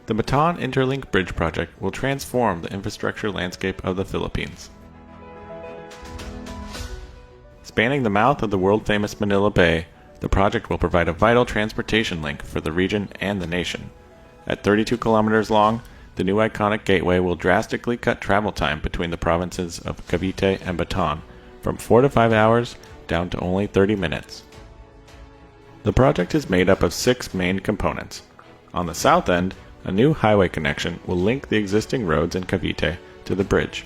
The Bataan Interlink Bridge project will transform the infrastructure landscape of the Philippines. Spanning the mouth of the world-famous Manila Bay, the project will provide a vital transportation link for the region and the nation. At 32 kilometers long, the new iconic gateway will drastically cut travel time between the provinces of Cavite and Bataan from 4 to 5 hours down to only 30 minutes. The project is made up of 6 main components. On the south end, a new highway connection will link the existing roads in Cavite to the bridge.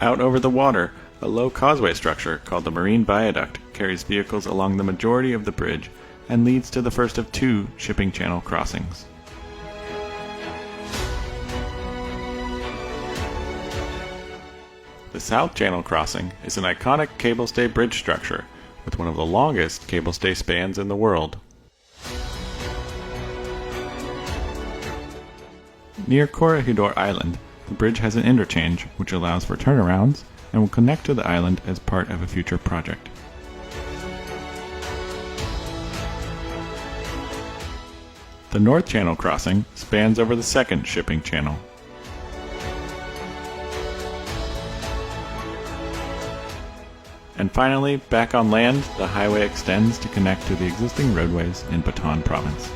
Out over the water, a low causeway structure called the Marine Viaduct carries vehicles along the majority of the bridge and leads to the first of 2 shipping channel crossings. The South Channel Crossing is an iconic cable stay bridge structure with one of the longest cable stay spans in the world. Near Corregidor Island, the bridge has an interchange which allows for turnarounds and will connect to the island as part of a future project. The North Channel Crossing spans over the second shipping channel. And finally, back on land, the highway extends to connect to the existing roadways in Bataan Province.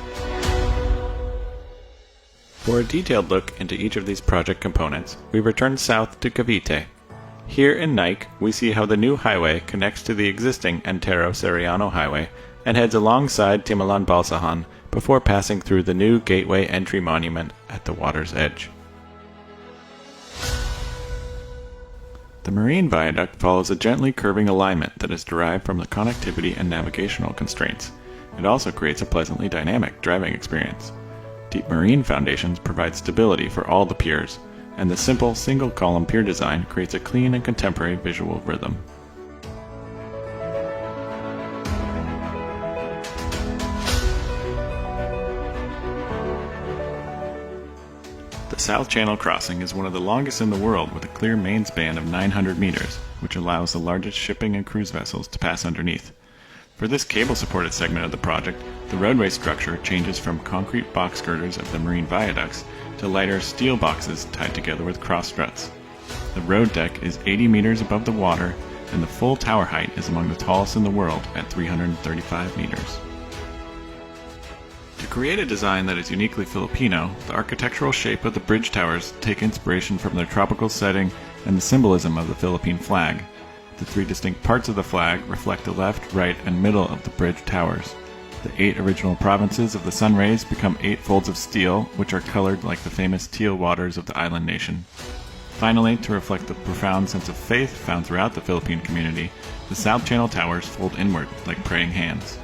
For a detailed look into each of these project components, we return south to Cavite. Here in Nike, we see how the new highway connects to the existing Antero-Seriano Highway and heads alongside Timalan-Balsahan before passing through the new Gateway Entry Monument at the water's edge. The Marine Viaduct follows a gently curving alignment that is derived from the connectivity and navigational constraints. It also creates a pleasantly dynamic driving experience. Deep marine foundations provide stability for all the piers, and the simple single-column pier design creates a clean and contemporary visual rhythm. The South Channel Crossing is one of the longest in the world with a clear main span of 900 meters, which allows the largest shipping and cruise vessels to pass underneath. For this cable-supported segment of the project, the roadway structure changes from concrete box girders of the marine viaducts to lighter steel boxes tied together with cross struts. The road deck is 80 meters above the water, and the full tower height is among the tallest in the world at 335 meters. To create a design that is uniquely Filipino, the architectural shape of the bridge towers take inspiration from their tropical setting and the symbolism of the Philippine flag. The 3 distinct parts of the flag reflect the left, right, and middle of the bridge towers. The 8 original provinces of the sun rays become 8 folds of steel, which are colored like the famous teal waters of the island nation. Finally, to reflect the profound sense of faith found throughout the Philippine community, the South Channel towers fold inward like praying hands.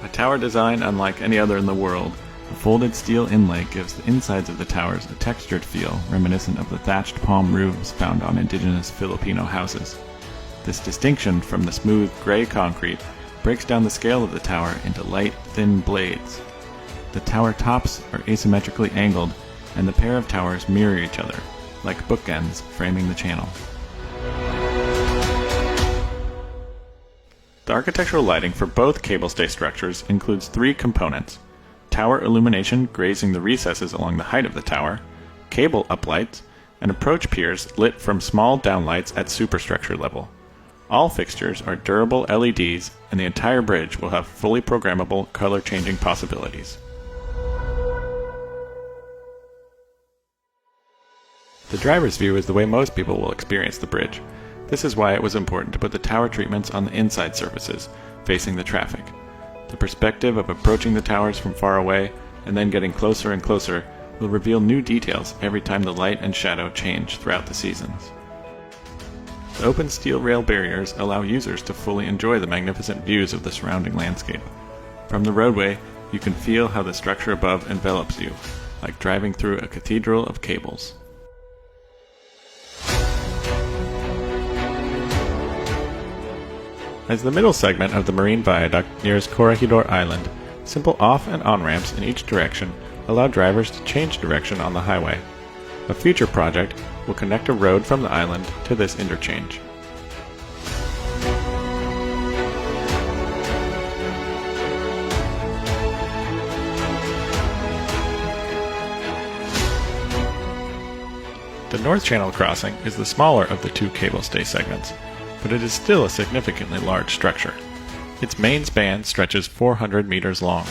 A tower design unlike any other in the world, the folded steel inlay gives the insides of the towers a textured feel reminiscent of the thatched palm roofs found on indigenous Filipino houses. This distinction from the smooth, gray concrete breaks down the scale of the tower into light, thin blades. The tower tops are asymmetrically angled, and the pair of towers mirror each other, like bookends framing the channel. The architectural lighting for both cable stay structures includes 3 components: tower illumination grazing the recesses along the height of the tower, cable uplights, and approach piers lit from small downlights at superstructure level. All fixtures are durable LEDs, and the entire bridge will have fully programmable color-changing possibilities. The driver's view is the way most people will experience the bridge. This is why it was important to put the tower treatments on the inside surfaces, facing the traffic. The perspective of approaching the towers from far away, and then getting closer and closer, will reveal new details every time the light and shadow change throughout the seasons. The open steel rail barriers allow users to fully enjoy the magnificent views of the surrounding landscape. From the roadway, you can feel how the structure above envelops you, like driving through a cathedral of cables. As the middle segment of the Marine Viaduct nears Corregidor Island, simple off and on ramps in each direction allow drivers to change direction on the highway. A future project will connect a road from the island to this interchange. The North Channel crossing is the smaller of the two cable stay segments, but it is still a significantly large structure. Its main span stretches 400 meters long.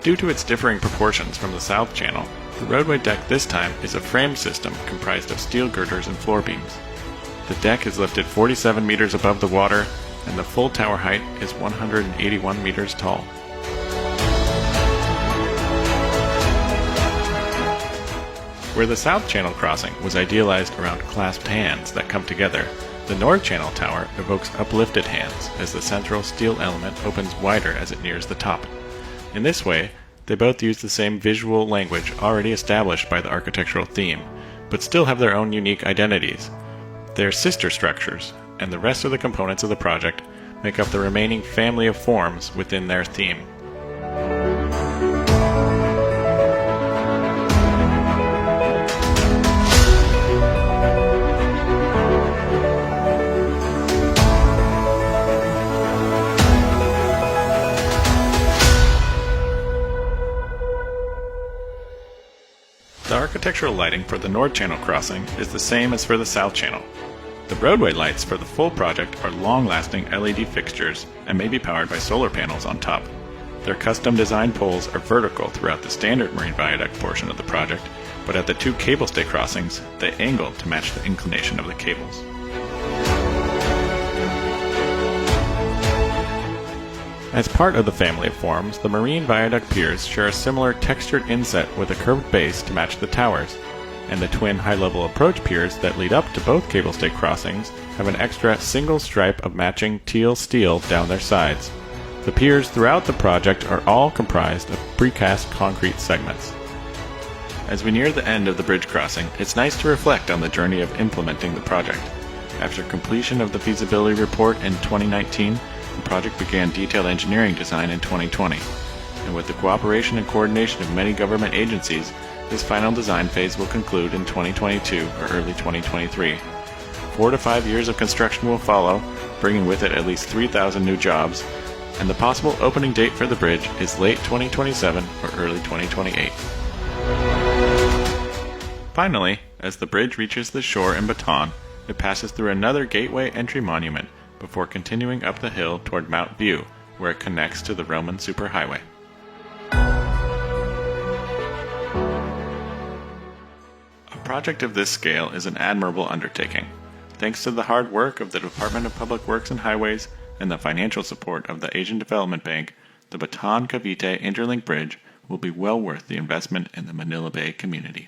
Due to its differing proportions from the South Channel, the roadway deck this time is a frame system comprised of steel girders and floor beams. The deck is lifted 47 meters above the water, and the full tower height is 181 meters tall. Where the South Channel crossing was idealized around clasped hands that come together, the North Channel tower evokes uplifted hands as the central steel element opens wider as it nears the top. In this way, they both use the same visual language already established by the architectural theme, but still have their own unique identities. They are sister structures, and the rest of the components of the project make up the remaining family of forms within their theme. The architectural lighting for the North Channel crossing is the same as for the South Channel. The roadway lights for the full project are long-lasting LED fixtures and may be powered by solar panels on top. Their custom-designed poles are vertical throughout the standard marine viaduct portion of the project, but at the two cable stay crossings, they angle to match the inclination of the cables. As part of the family of forms, the marine viaduct piers share a similar textured inset with a curved base to match the towers, and the twin high-level approach piers that lead up to both cable stay crossings have an extra single stripe of matching teal steel down their sides. The piers throughout the project are all comprised of precast concrete segments. As we near the end of the bridge crossing, it's nice to reflect on the journey of implementing the project. After completion of the feasibility report in 2019, the project began detailed engineering design in 2020, and with the cooperation and coordination of many government agencies, this final design phase will conclude in 2022 or early 2023. 4 to 5 years of construction will follow, bringing with it at least 3,000 new jobs, and the possible opening date for the bridge is late 2027 or early 2028. Finally, as the bridge reaches the shore in Bataan, it passes through another gateway entry monument before continuing up the hill toward Mount View, where it connects to the Roman superhighway. A project of this scale is an admirable undertaking. Thanks to the hard work of the Department of Public Works and Highways and the financial support of the Asian Development Bank, the Bataan-Cavite Interlink Bridge will be well worth the investment in the Manila Bay community.